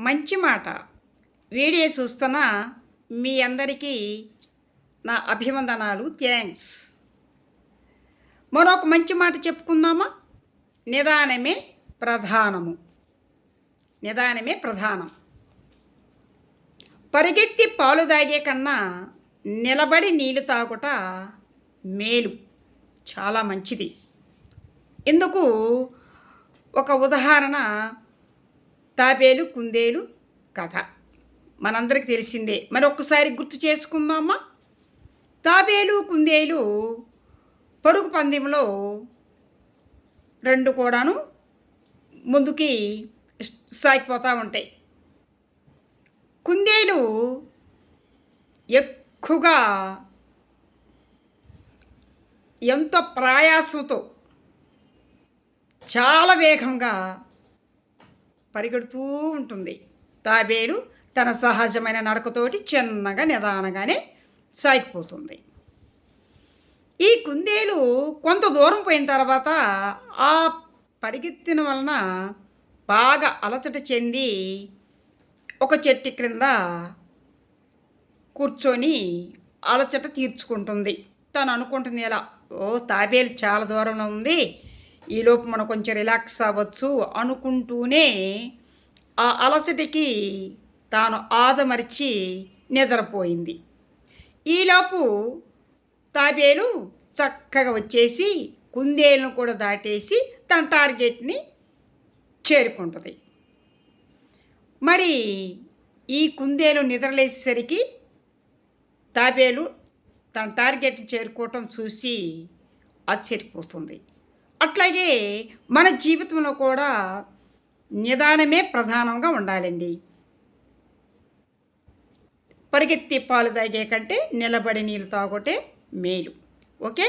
మంచి మాట వీడియో చూస్తున్న మీ అందరికీ నా అభివందనాలు. థ్యాంక్స్. మరొక మంచి మాట చెప్పుకుందామా? నిదానమే ప్రధానము. నిదానమే ప్రధానం. పరిగెత్తి పాలు తాగే కన్నా నిలబడి నీళ్లు తాగుట మేలు, చాలా మంచిది. ఇందుకు ఒక ఉదాహరణ తాబేలు కుందేలు కథ మనందరికి తెలిసిందే. మరి ఒక్కసారి గుర్తు చేసుకుందామా? తాబేలు కుందేలు పరుగు పందెంలో రెండు కూడాను ముందుకి సాగిపోతూ ఉంటాయి. కుందేలు ఎక్కువగా ఎంతో ప్రయాసంతో చాలా వేగంగా పరిగెడుతూ ఉంటుంది. తాబేలు తన సహజమైన నడకతోటి చిన్నగా నిదానంగానే సాగిపోతుంది. ఈ కుందేలు కొంత దూరం పోయిన తర్వాత ఆ పరిగెత్తిన వలన బాగా అలసట చెంది ఒక చెట్టు క్రింద కూర్చొని అలసట తీర్చుకుంటుంది. తను అనుకుంటుంది ఎలా, తాబేలు చాలా దూరంలో ఉంది, ఈలోపు మనం కొంచెం రిలాక్స్ అవ్వచ్చు అనుకుంటూనే ఆ అలసటికి తాను ఆదమరిచి నిద్రపోయింది. ఈలోపు తాబేలు చక్కగా వచ్చేసి కుందేలును కూడా దాటేసి తన టార్గెట్ని చేరుకుంటుంది. మరి ఈ కుందేలు నిద్రలేసేసరికి తాబేలు తన టార్గెట్ని చేరుకోవటం చూసి ఆశ్చర్యపోతుంది. అట్లాగే మన జీవితంలో కూడా నిదానమే ప్రధానంగా ఉండాలండి. పరిగెత్తి పాలు తాగే కంటే నిలబడి నీళ్ళు తాగుటే మేలు. ఓకే.